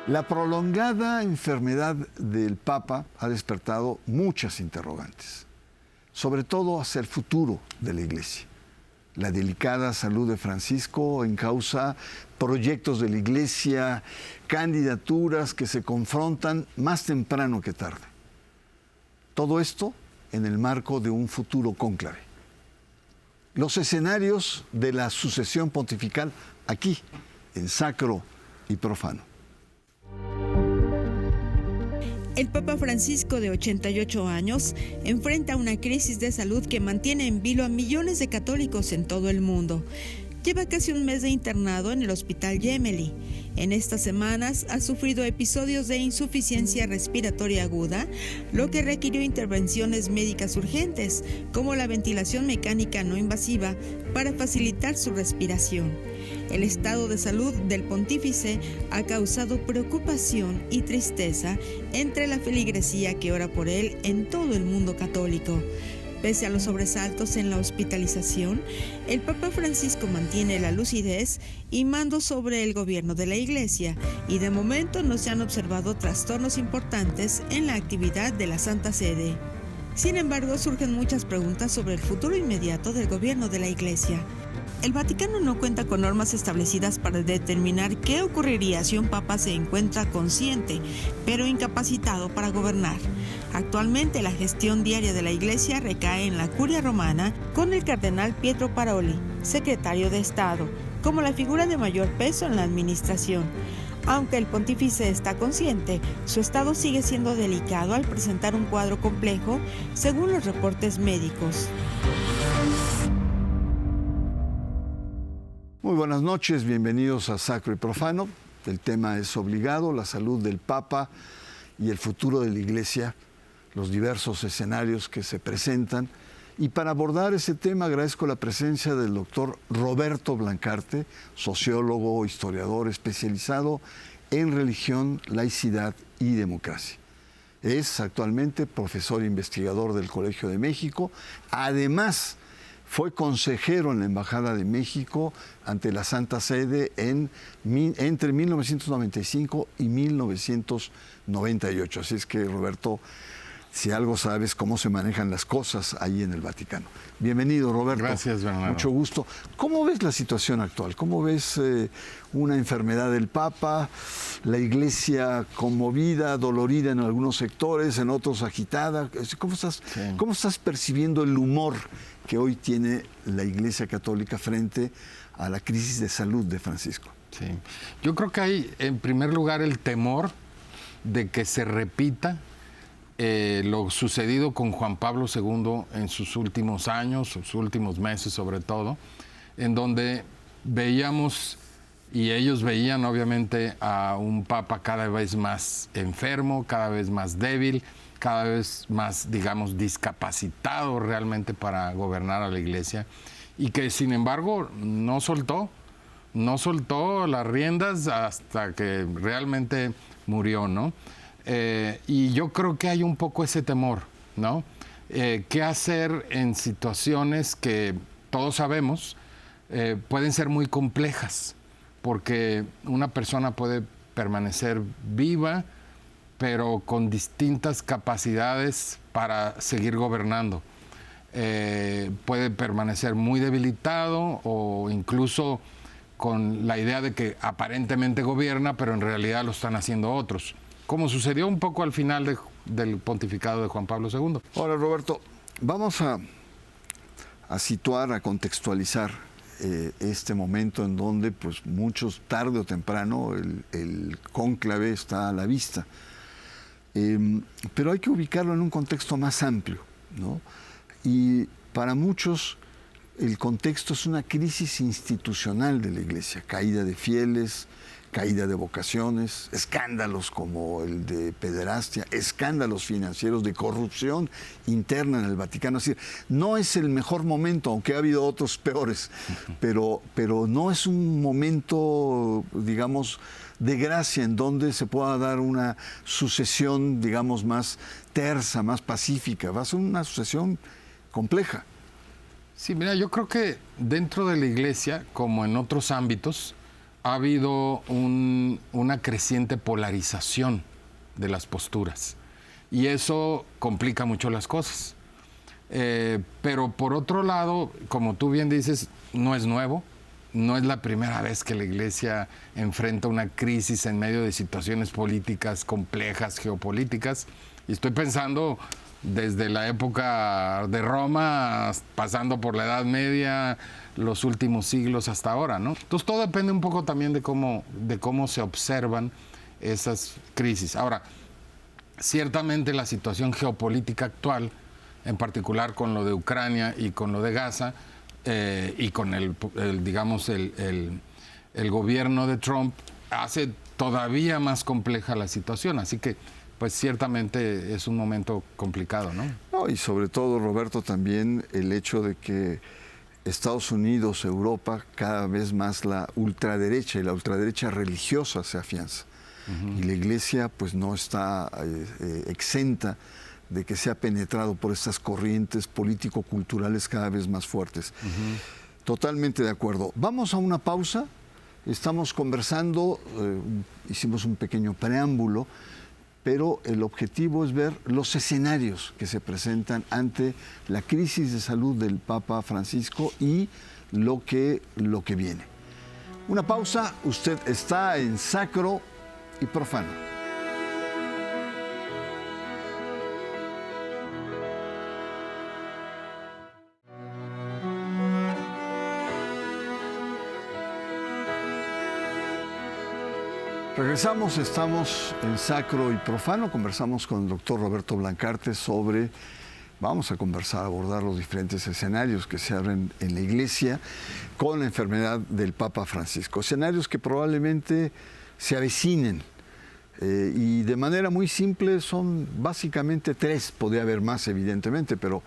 La prolongada enfermedad del Papa ha despertado muchas interrogantes, sobre todo hacia el futuro de la Iglesia. La delicada salud de Francisco encausa proyectos de la Iglesia, candidaturas que se confrontan más temprano que tarde. Todo esto en el marco de un futuro cónclave. Los escenarios de la sucesión pontifical aquí, en Sacro y Profano. El Papa Francisco, de 88 años, enfrenta una crisis de salud que mantiene en vilo a millones de católicos en todo el mundo. Lleva casi un mes de internado en el Hospital Gemelli. En estas semanas ha sufrido episodios de insuficiencia respiratoria aguda, lo que requirió intervenciones médicas urgentes, como la ventilación mecánica no invasiva, para facilitar su respiración. El estado de salud del pontífice ha causado preocupación y tristeza entre la feligresía que ora por él en todo el mundo católico. Pese a los sobresaltos en la hospitalización, el Papa Francisco mantiene la lucidez y mando sobre el gobierno de la Iglesia, y de momento no se han observado trastornos importantes en la actividad de la Santa Sede. Sin embargo, surgen muchas preguntas sobre el futuro inmediato del gobierno de la Iglesia. El Vaticano no cuenta con normas establecidas para determinar qué ocurriría si un papa se encuentra consciente, pero incapacitado para gobernar. Actualmente la gestión diaria de la Iglesia recae en la Curia Romana con el cardenal Pietro Paroli, secretario de Estado, como la figura de mayor peso en la administración. Aunque el pontífice está consciente, su estado sigue siendo delicado al presentar un cuadro complejo, según los reportes médicos. Muy buenas noches, bienvenidos a Sacro y Profano. El tema es obligado, la salud del Papa y el futuro de la Iglesia, los diversos escenarios que se presentan. Y para abordar ese tema agradezco la presencia del doctor Roberto Blancarte, sociólogo, historiador especializado en religión, laicidad y democracia. Es actualmente profesor investigador del Colegio de México. Además, fue consejero en la Embajada de México ante la Santa Sede entre 1995 y 1998. Así es que, Roberto, si algo sabes cómo se manejan las cosas ahí en el Vaticano. Bienvenido, Roberto. Gracias, Bernardo. Mucho gusto. ¿Cómo ves la situación actual? ¿Cómo ves una enfermedad del Papa, la Iglesia conmovida, dolorida en algunos sectores, en otros agitada? ¿Cómo estás percibiendo el humor que hoy tiene la Iglesia Católica frente a la crisis de salud de Francisco? Sí. Yo creo que hay, en primer lugar, el temor de que se repita lo sucedido con Juan Pablo II en sus últimos años, sus últimos meses sobre todo, en donde veíamos, y ellos veían obviamente, a un Papa cada vez más enfermo, cada vez más débil, cada vez más, digamos, discapacitado realmente para gobernar a la Iglesia, y que sin embargo no soltó las riendas hasta que realmente murió, ¿no? Y yo creo que hay un poco ese temor, ¿no? ¿Qué hacer en situaciones que todos sabemos pueden ser muy complejas? Porque una persona puede permanecer viva, pero con distintas capacidades para seguir gobernando. Puede permanecer muy debilitado o incluso con la idea de que aparentemente gobierna, pero en realidad lo están haciendo otros, como sucedió un poco al final del pontificado de Juan Pablo II. Ahora, Roberto, vamos a situar, a contextualizar este momento en donde pues muchos, tarde o temprano, el cónclave está a la vista. Pero hay que ubicarlo en un contexto más amplio, ¿no? Y para muchos el contexto es una crisis institucional de la Iglesia, caída de fieles, caída de vocaciones, escándalos como el de pederastia, escándalos financieros de corrupción interna en el Vaticano. Es decir, no es el mejor momento, aunque ha habido otros peores, pero no es un momento, digamos, de gracia en donde se pueda dar una sucesión, digamos, más tersa, más pacífica. Va a ser una sucesión compleja. Sí, mira, yo creo que dentro de la Iglesia, como en otros ámbitos, ha habido una creciente polarización de las posturas y eso complica mucho las cosas. Pero por otro lado, como tú bien dices, no es nuevo, no es la primera vez que la Iglesia enfrenta una crisis en medio de situaciones políticas complejas, geopolíticas, y estoy pensando desde la época de Roma, pasando por la Edad Media, los últimos siglos hasta ahora, ¿no? Entonces todo depende un poco también de cómo se observan esas crisis. Ahora, ciertamente la situación geopolítica actual, en particular con lo de Ucrania y con lo de Gaza, y con el gobierno de Trump, hace todavía más compleja la situación. Así que, pues ciertamente es un momento complicado, ¿no? No, y sobre todo, Roberto, también el hecho de que Estados Unidos, Europa, cada vez más la ultraderecha y la ultraderecha religiosa se afianza. Y la Iglesia pues no está exenta de que sea penetrado por estas corrientes político-culturales cada vez más fuertes. Totalmente de acuerdo. Vamos a una pausa. Estamos conversando, hicimos un pequeño preámbulo, pero el objetivo es ver los escenarios que se presentan ante la crisis de salud del Papa Francisco y lo que viene. Una pausa. Usted está en Sacro y Profano. Regresamos, estamos en Sacro y Profano, conversamos con el doctor Roberto Blancarte vamos a conversar, abordar los diferentes escenarios que se abren en la Iglesia con la enfermedad del Papa Francisco, escenarios que probablemente se avecinen y de manera muy simple son básicamente tres, podría haber más evidentemente, pero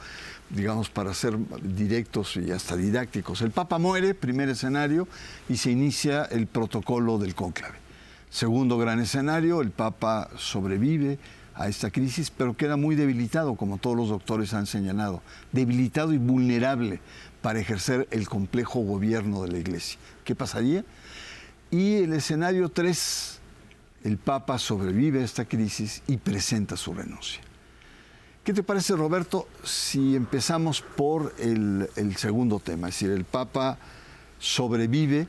digamos para ser directos y hasta didácticos. El Papa muere, primer escenario, y se inicia el protocolo del cónclave. Segundo gran escenario, el Papa sobrevive a esta crisis, pero queda muy debilitado, como todos los doctores han señalado, debilitado y vulnerable para ejercer el complejo gobierno de la Iglesia. ¿Qué pasaría? Y el escenario 3, el Papa sobrevive a esta crisis y presenta su renuncia. ¿Qué te parece, Roberto, si empezamos por el segundo tema? Es decir, el Papa sobrevive,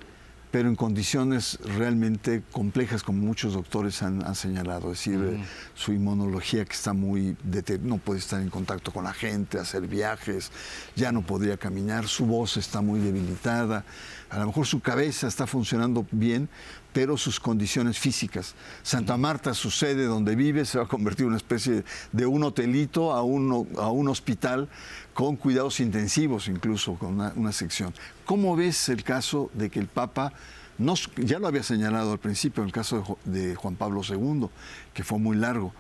pero en condiciones realmente complejas, como muchos doctores han señalado. Es decir, su inmunología que está no puede estar en contacto con la gente, hacer viajes, ya no podría caminar, su voz está muy debilitada, a lo mejor su cabeza está funcionando bien, pero sus condiciones físicas. Santa Marta, su sede donde vive, se va a convertir en una especie de un hotelito a un hospital con cuidados intensivos, incluso con una sección. ¿Cómo ves el caso de que el Papa, ya lo había señalado al principio, el caso de Juan Pablo II, que fue muy largo,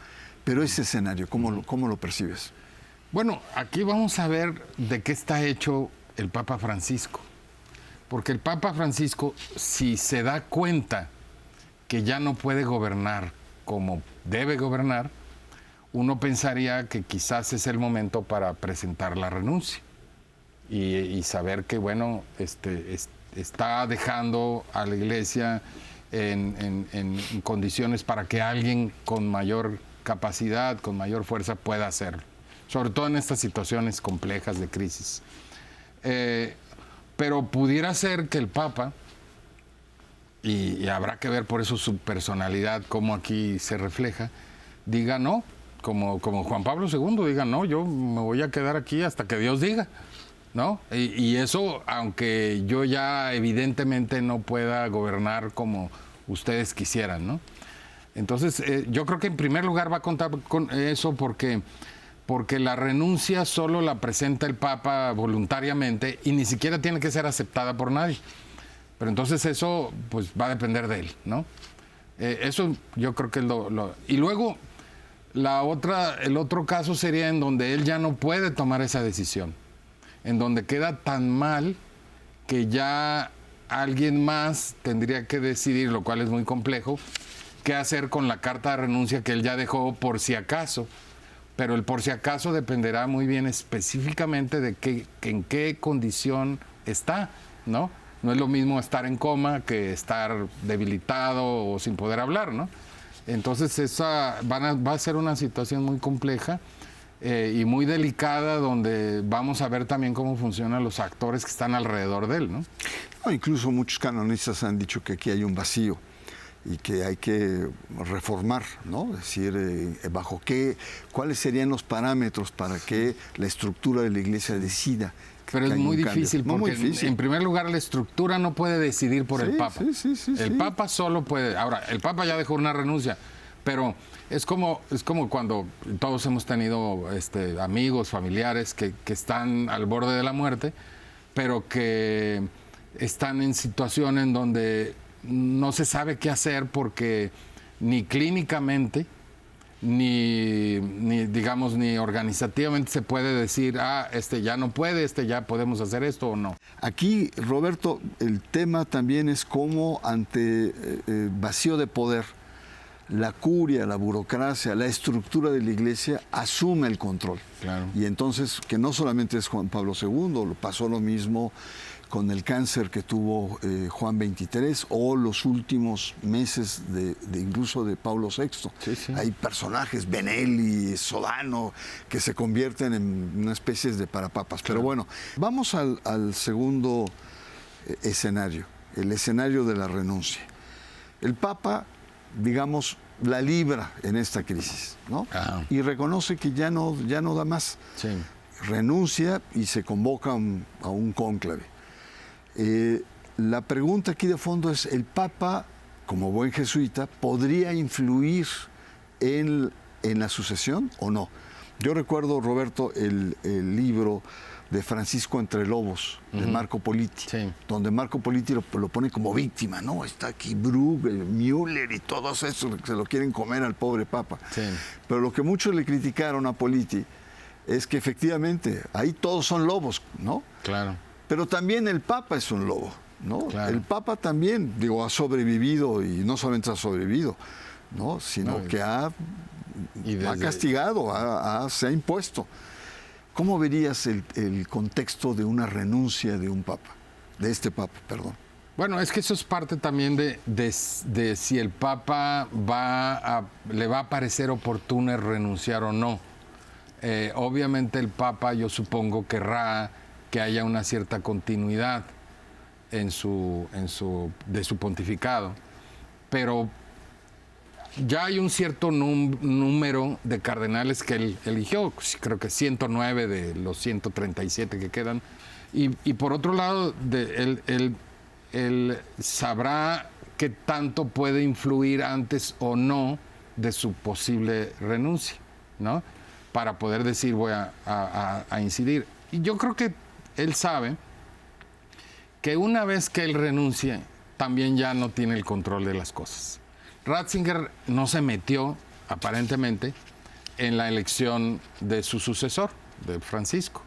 pero ese escenario, ¿cómo lo percibes? Bueno, aquí vamos a ver de qué está hecho el Papa Francisco. Porque el Papa Francisco, si se da cuenta que ya no puede gobernar como debe gobernar, uno pensaría que quizás es el momento para presentar la renuncia y saber que, bueno, está dejando a la Iglesia en condiciones para que alguien con mayor capacidad, con mayor fuerza pueda hacerlo, sobre todo en estas situaciones complejas de crisis. Pero pudiera ser que el Papa, y habrá que ver por eso su personalidad, cómo aquí se refleja, diga no, como Juan Pablo II, diga no, yo me voy a quedar aquí hasta que Dios diga, ¿no? Y eso, aunque yo ya evidentemente no pueda gobernar como ustedes quisieran, ¿no? Entonces, yo creo que en primer lugar va a contar con eso porque la renuncia solo la presenta el Papa voluntariamente y ni siquiera tiene que ser aceptada por nadie. Pero entonces eso pues va a depender de él, ¿no? Eso yo creo que es Y luego, el otro caso sería en donde él ya no puede tomar esa decisión, en donde queda tan mal que ya alguien más tendría que decidir, lo cual es muy complejo, qué hacer con la carta de renuncia que él ya dejó por si acaso. Pero el por si acaso dependerá muy bien específicamente de en qué condición está, ¿no? No es lo mismo estar en coma que estar debilitado o sin poder hablar, ¿no? Entonces esa va a ser una situación muy compleja y muy delicada, donde vamos a ver también cómo funcionan los actores que están alrededor de él, ¿no? No, incluso muchos canonistas han dicho que aquí hay un vacío y que hay que reformar, ¿no? Es decir, ¿cuáles serían los parámetros para que la estructura de la Iglesia decida? Pero es muy difícil, porque muy difícil. En primer lugar la estructura no puede decidir por el Papa. El Papa solo puede. Ahora, el Papa ya dejó una renuncia, pero es como cuando todos hemos tenido amigos, familiares que están al borde de la muerte, pero que están en situaciones en donde no se sabe qué hacer, porque ni clínicamente ni organizativamente se puede decir, ya no puede, ya podemos hacer esto o no. Aquí, Roberto, el tema también es cómo ante vacío de poder, la curia, la burocracia, la estructura de la Iglesia asume el control. Claro. Y entonces, que no solamente es Juan Pablo II, pasó lo mismo con el cáncer que tuvo Juan XXIII, o los últimos meses incluso de Pablo VI. Sí. Hay personajes, Benelli, Sodano, que se convierten en una especie de parapapas. Claro. Pero bueno, vamos al segundo escenario, el escenario de la renuncia. El Papa, digamos, la libra en esta crisis, ¿no? Y reconoce que ya no da más. Sí. Renuncia y se convoca a un cónclave. La pregunta aquí de fondo es, ¿el Papa, como buen jesuita, podría influir en la sucesión o no? Yo recuerdo, Roberto, el libro de Francisco Entre Lobos, de Marco Politi, donde Marco Politi lo pone como víctima, ¿no? Está aquí Bruegel, Müller y todos esos que se lo quieren comer al pobre Papa. Sí. Pero lo que muchos le criticaron a Politi es que efectivamente ahí todos son lobos, ¿no? Claro. Pero también el Papa es un lobo, ¿no? Claro. El Papa también, ha sobrevivido, y no solamente ha sobrevivido, ¿no? Sino que ha castigado, se ha impuesto. ¿Cómo verías el contexto de una renuncia de un Papa, de este Papa, perdón? Bueno, es que eso es parte también de si el Papa le va a parecer oportuno renunciar o no. Obviamente el Papa, yo supongo, querrá que haya una cierta continuidad de su pontificado, pero ya hay un cierto número de cardenales que él eligió, creo que 109 de los 137 que quedan, y por otro lado, él sabrá qué tanto puede influir antes o no de su posible renuncia, ¿no? Para poder decir, voy a incidir. Y yo creo que él sabe que una vez que él renuncie, también ya no tiene el control de las cosas. Ratzinger no se metió, aparentemente, en la elección de su sucesor, de Francisco.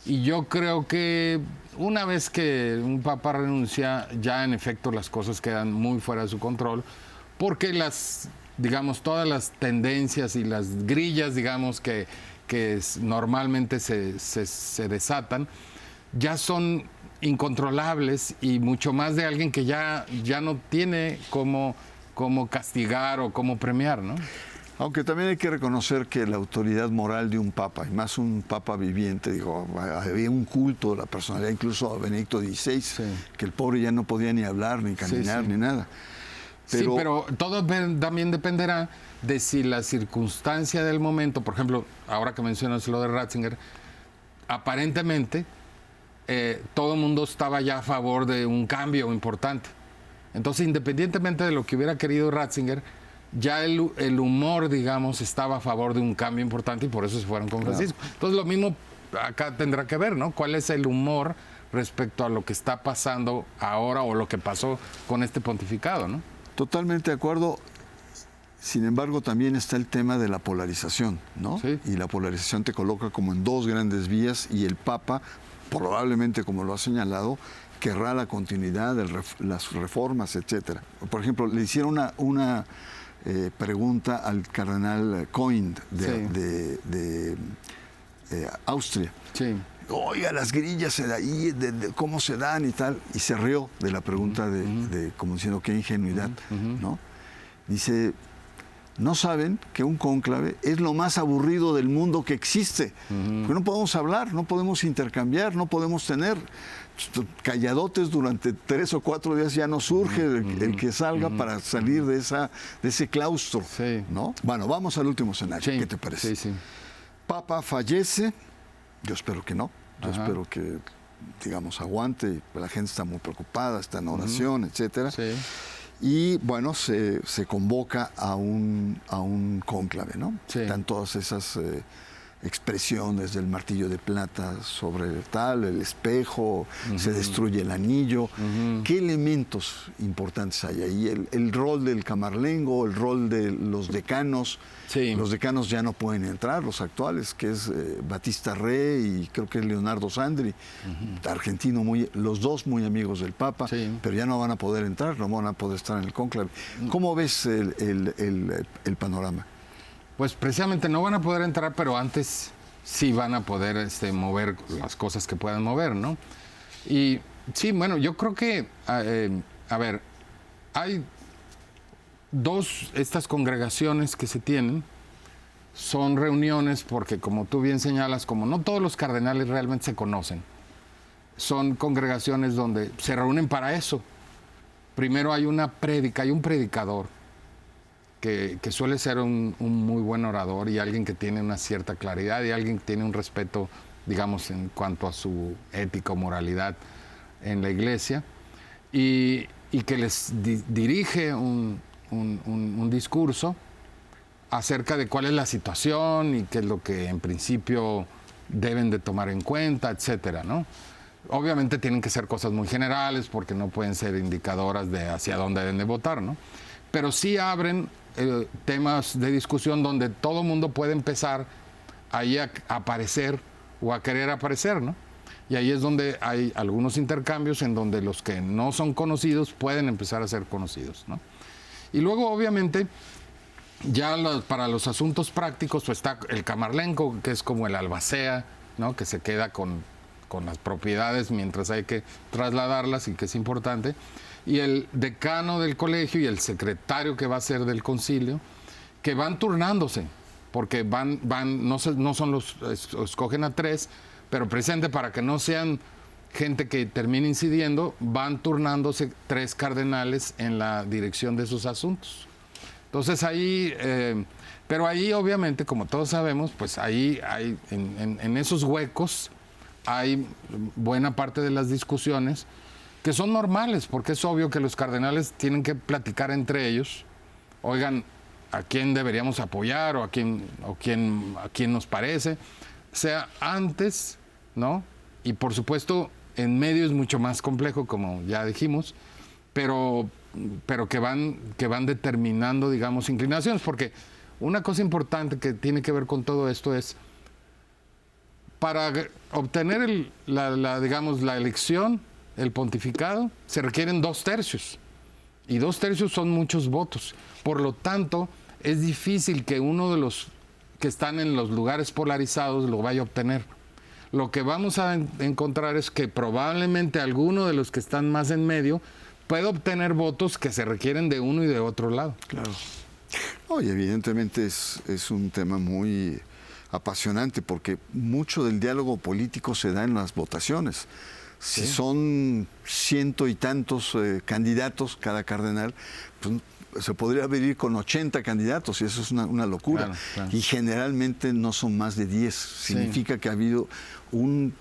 Y yo creo que una vez que un papa renuncia, ya en efecto las cosas quedan muy fuera de su control, porque todas las tendencias y las grillas, que normalmente se desatan, ya son incontrolables, y mucho más de alguien que ya no tiene cómo castigar o cómo premiar, ¿no? Aunque también hay que reconocer que la autoridad moral de un papa, y más un papa viviente, había un culto de la personalidad, incluso a Benedicto XVI, que el pobre ya no podía ni hablar, ni caminar, ni nada. Pero todo también dependerá de si la circunstancia del momento, por ejemplo, ahora que mencionas lo de Ratzinger, aparentemente todo el mundo estaba ya a favor de un cambio importante. Entonces, independientemente de lo que hubiera querido Ratzinger, ya el humor, estaba a favor de un cambio importante, y por eso se fueron con Francisco. Claro. Entonces, lo mismo acá tendrá que ver, ¿no? ¿Cuál es el humor respecto a lo que está pasando ahora o lo que pasó con este pontificado, ¿no? Totalmente de acuerdo. Sin embargo, también está el tema de la polarización, ¿no? Sí. Y la polarización te coloca como en dos grandes vías, y el Papa, probablemente, como lo ha señalado, querrá la continuidad de las reformas, etcétera. Por ejemplo, le hicieron una pregunta al cardenal Coin de Austria. Sí. oiga, las grillas de ahí, cómo se dan y tal, y se rió de la pregunta de como diciendo, qué ingenuidad, ¿no? Dice, no saben que un cónclave es lo más aburrido del mundo que existe, porque no podemos hablar, no podemos intercambiar, no podemos tener calladotes durante 3 o 4 días, ya no surge el que salga para salir de ese claustro, ¿no? Bueno, vamos al último escenario, ¿qué te parece? Sí. Papa fallece, yo espero que no, yo espero que, digamos, aguante, la gente está muy preocupada, está en oración, etcétera. Sí. Y bueno, se convoca a un cónclave, ¿no? Sí. Están todas esas expresiones del martillo de plata sobre tal, el espejo, se destruye el anillo. ¿Qué elementos importantes hay ahí? El rol del camarlengo, el rol de los decanos. Sí. Los decanos ya no pueden entrar, los actuales, que es Batista Re y creo que es Leonardo Sandri, argentino, los dos muy amigos del Papa, pero ya no van a poder entrar, no van a poder estar en el cónclave. ¿Cómo ves el panorama? Pues precisamente no van a poder entrar, pero antes sí van a poder mover las cosas que puedan mover, ¿no? Y sí, bueno, yo creo que, a ver, hay estas congregaciones que se tienen, son reuniones porque, como tú bien señalas, como no todos los cardenales realmente se conocen, son congregaciones donde se reúnen para eso. Primero hay una prédica, hay un predicador, que suele ser un muy buen orador y alguien que tiene una cierta claridad y alguien que tiene un respeto, digamos, en cuanto a su ética o moralidad en la iglesia, y que les dirige un discurso acerca de cuál es la situación y qué es lo que en principio deben de tomar en cuenta, etcétera, ¿no? Obviamente tienen que ser cosas muy generales porque no pueden ser indicadoras de hacia dónde deben de votar, ¿no? Pero sí abren temas de discusión donde todo mundo puede empezar ahí a aparecer o a querer aparecer, ¿no? Y ahí es donde hay algunos intercambios en donde los que no son conocidos pueden empezar a ser conocidos, ¿no? Y luego, obviamente, ya para los asuntos prácticos, pues está el camarlengo, que es como el albacea, ¿no? Que se queda con las propiedades mientras hay que trasladarlas y que es importante. Y el decano del colegio y el secretario que va a ser del concilio, que van turnándose, porque no son escogen a 3, pero presente para que no sean gente que termine incidiendo, van turnándose 3 cardenales en la dirección de esos asuntos. Entonces ahí, pero ahí obviamente, como todos sabemos, pues ahí hay, en esos huecos, hay buena parte de las discusiones que son normales, porque es obvio que los cardenales tienen que platicar entre ellos, oigan, a quién deberíamos apoyar o a quién nos parece, sea antes, ¿no? Y por supuesto, en medio es mucho más complejo, como ya dijimos, pero que van determinando, digamos, inclinaciones, porque una cosa importante que tiene que ver con todo esto es, para obtener la elección, el pontificado, se requieren 2/3, y 2/3 son muchos votos. Por lo tanto, es difícil que uno de los que están en los lugares polarizados lo vaya a obtener. Lo que vamos a encontrar es que probablemente alguno de los que están más en medio pueda obtener votos que se requieren de uno y de otro lado. Claro. Oye, evidentemente es un tema muy apasionante porque mucho del diálogo político se da en las votaciones. Si son 100 y tantos candidatos cada cardenal, pues se podría venir con 80 candidatos y eso es una locura. Claro, claro. Y generalmente no son más de 10. Significa que ha habido un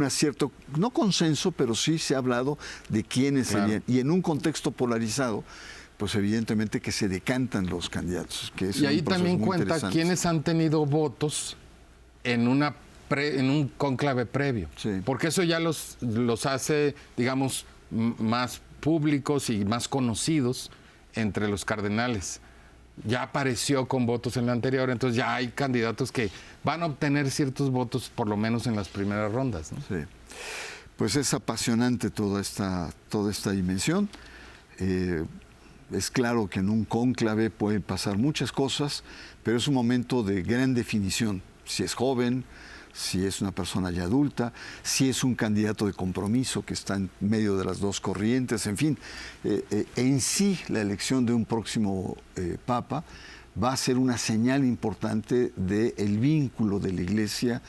acierto, no consenso, pero sí se ha hablado de quiénes serían. Y en un contexto polarizado, pues evidentemente que se decantan los candidatos. Que es y ahí también cuenta quiénes han tenido votos en un cónclave previo, porque eso ya los hace, digamos, más públicos y más conocidos entre los cardenales. Ya apareció con votos en la anterior, entonces ya hay candidatos que van a obtener ciertos votos, por lo menos en las primeras rondas, ¿no? Sí. Pues es apasionante toda esta dimensión. Es claro que en un cónclave pueden pasar muchas cosas, pero es un momento de gran definición. Si es joven, si es una persona ya adulta, si es un candidato de compromiso que está en medio de las dos corrientes, en fin. En sí, la elección de un próximo papa va a ser una señal importante del vínculo de la Iglesia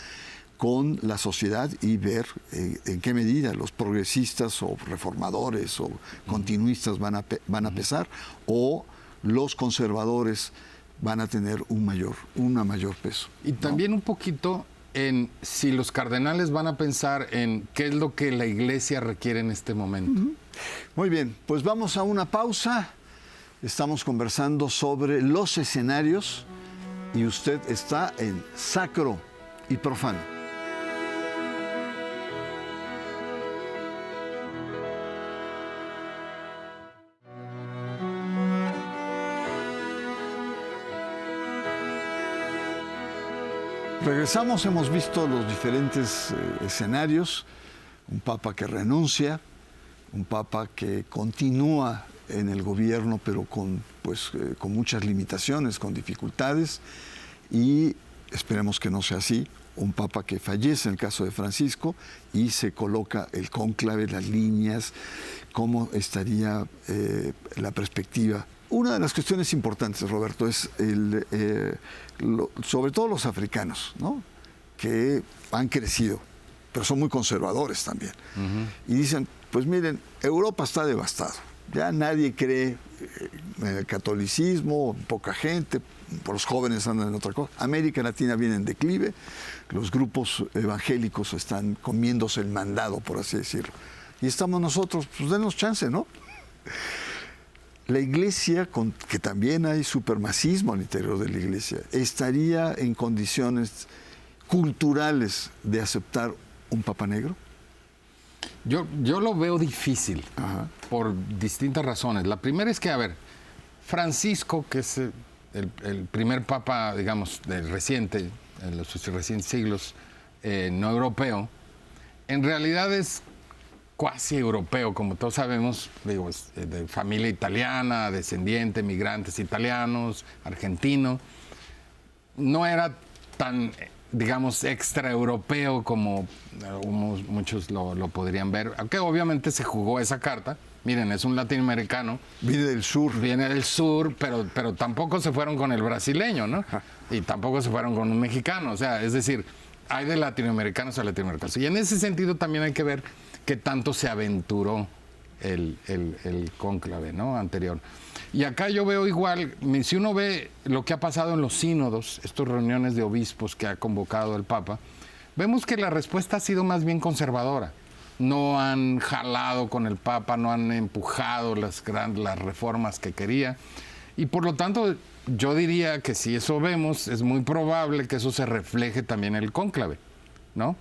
con la sociedad y ver en qué medida los progresistas o reformadores o continuistas van a pesar, o los conservadores van a tener un mayor peso. Y también un poquito en si los cardenales van a pensar en qué es lo que la Iglesia requiere en este momento. Muy bien, pues vamos a una pausa. Estamos conversando sobre los escenarios y usted está en Sacro y Profano. Regresamos, hemos visto los diferentes escenarios, un papa que renuncia, un papa que continúa en el gobierno pero con muchas limitaciones, con dificultades, y esperemos que no sea así, un papa que fallece en el caso de Francisco y se coloca el cónclave, las líneas, cómo estaría la perspectiva. Una de las cuestiones importantes, Roberto, es sobre todo los africanos, ¿no? Que han crecido, pero son muy conservadores también. Y dicen, pues miren, Europa está devastado. Ya nadie cree en el catolicismo, poca gente, los jóvenes andan en otra cosa. América Latina viene en declive, los grupos evangélicos están comiéndose el mandado, por así decirlo. Y estamos nosotros, pues denos chance, ¿no? La Iglesia, que también hay supremacismo al interior de la Iglesia, ¿estaría en condiciones culturales de aceptar un papa negro? Yo lo veo difícil. Ajá. Por distintas razones. La primera es que, a ver, Francisco, que es el primer papa, digamos, reciente, en los recientes siglos, no europeo, en realidad es cuasi europeo, como todos sabemos, digo, es de familia italiana, descendiente, migrantes italianos, argentino. No era tan, digamos, extraeuropeo como muchos lo podrían ver, aunque obviamente se jugó esa carta. Miren, es un latinoamericano. Viene del sur. Viene del sur, pero tampoco se fueron con el brasileño, ¿no? Y tampoco se fueron con un mexicano. O sea, es decir, hay de latinoamericanos a latinoamericanos. Y en ese sentido también hay que ver qué tanto se aventuró el cónclave, ¿no? Anterior. Y acá yo veo igual, si uno ve lo que ha pasado en los sínodos, estas reuniones de obispos que ha convocado el Papa, vemos que la respuesta ha sido más bien conservadora. No han jalado con el Papa, no han empujado las reformas que quería. Y por lo tanto, yo diría que si eso vemos, es muy probable que eso se refleje también en el cónclave, ¿no?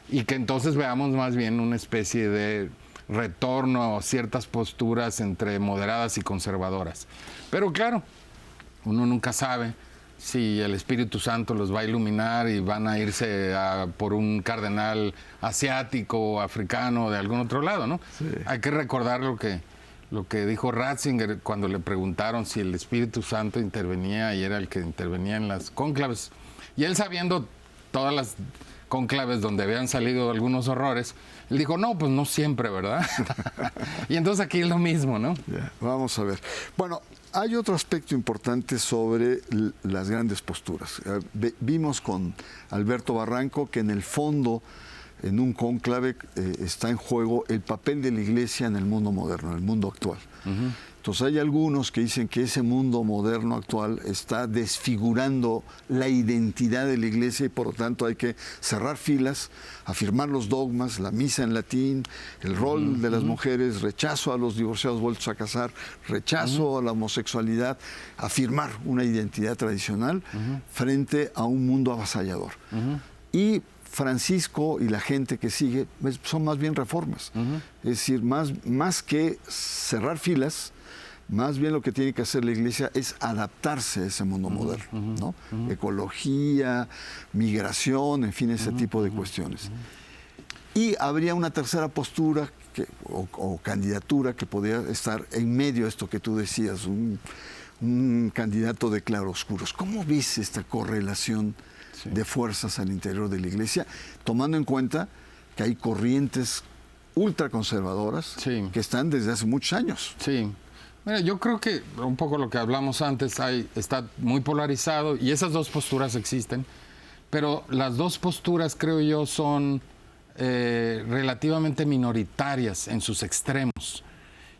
Y que entonces veamos más bien una especie de retorno a ciertas posturas entre moderadas y conservadoras. Pero claro, uno nunca sabe si el Espíritu Santo los va a iluminar y van a irse por un cardenal asiático o africano de algún otro lado, ¿no? Sí. Hay que recordar lo que dijo Ratzinger cuando le preguntaron si el Espíritu Santo intervenía y era el que intervenía en las cónclaves. Y él, sabiendo todas las cónclaves donde habían salido algunos horrores, él dijo, no, pues no siempre, ¿verdad? Y entonces aquí es lo mismo, ¿no? Yeah, vamos a ver. Bueno, hay otro aspecto importante sobre las grandes posturas. Vimos con Alberto Barranco que en el fondo, en un cónclave, está en juego el papel de la Iglesia en el mundo moderno, en el mundo actual. Uh-huh. Entonces hay algunos que dicen que ese mundo moderno actual está desfigurando la identidad de la Iglesia y por lo tanto hay que cerrar filas, afirmar los dogmas, la misa en latín, el rol de las mujeres, rechazo a los divorciados vueltos a casar, rechazo a la homosexualidad, afirmar una identidad tradicional frente a un mundo avasallador. Y Francisco y la gente que sigue son más bien reformas. Es decir, más que cerrar filas, más bien lo que tiene que hacer la Iglesia es adaptarse a ese mundo moderno, ¿no? Ecología, migración, en fin, ese tipo de cuestiones. Y habría una tercera postura o candidatura que podría estar en medio de esto que tú decías, un candidato de claroscuros. ¿Cómo ves esta correlación de fuerzas al interior de la Iglesia, tomando en cuenta que hay corrientes ultraconservadoras que están desde hace muchos años. Sí. Mira, yo creo que un poco lo que hablamos antes está muy polarizado y esas dos posturas existen, pero las dos posturas, creo yo, son relativamente minoritarias en sus extremos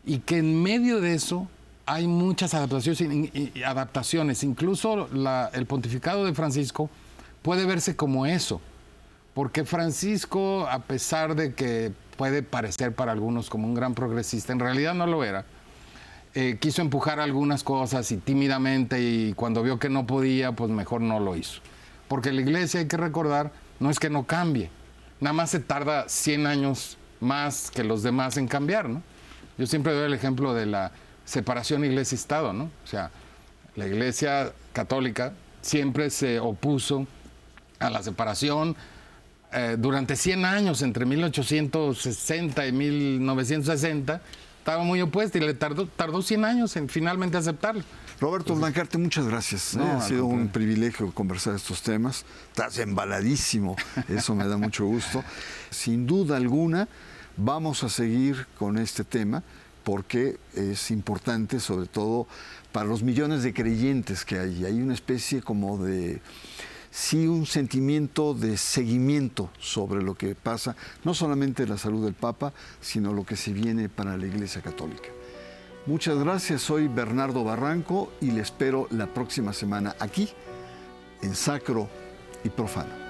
y que en medio de eso hay muchas adaptaciones. Incluso el pontificado de Francisco puede verse como eso, porque Francisco, a pesar de que puede parecer para algunos como un gran progresista, en realidad no lo era. Quiso empujar algunas cosas y tímidamente, y cuando vio que no podía, pues mejor no lo hizo. Porque la Iglesia, hay que recordar, no es que no cambie, nada más se tarda 100 años más que los demás en cambiar, ¿no? Yo siempre doy el ejemplo de la separación Iglesia-Estado, ¿no? O sea, la Iglesia católica siempre se opuso a la separación durante 100 años, entre 1860 y 1960, estaba muy opuesta y le tardó 100 años en finalmente aceptarlo. Roberto Blancarte, muchas gracias. Ha sido un privilegio conversar estos temas. Estás embaladísimo, eso me da mucho gusto. Sin duda alguna, vamos a seguir con este tema porque es importante, sobre todo para los millones de creyentes que hay. Hay una especie como de, sí, un sentimiento de seguimiento sobre lo que pasa, no solamente la salud del Papa, sino lo que se viene para la Iglesia Católica. Muchas gracias, soy Bernardo Barranco y le espero la próxima semana aquí, en Sacro y Profano.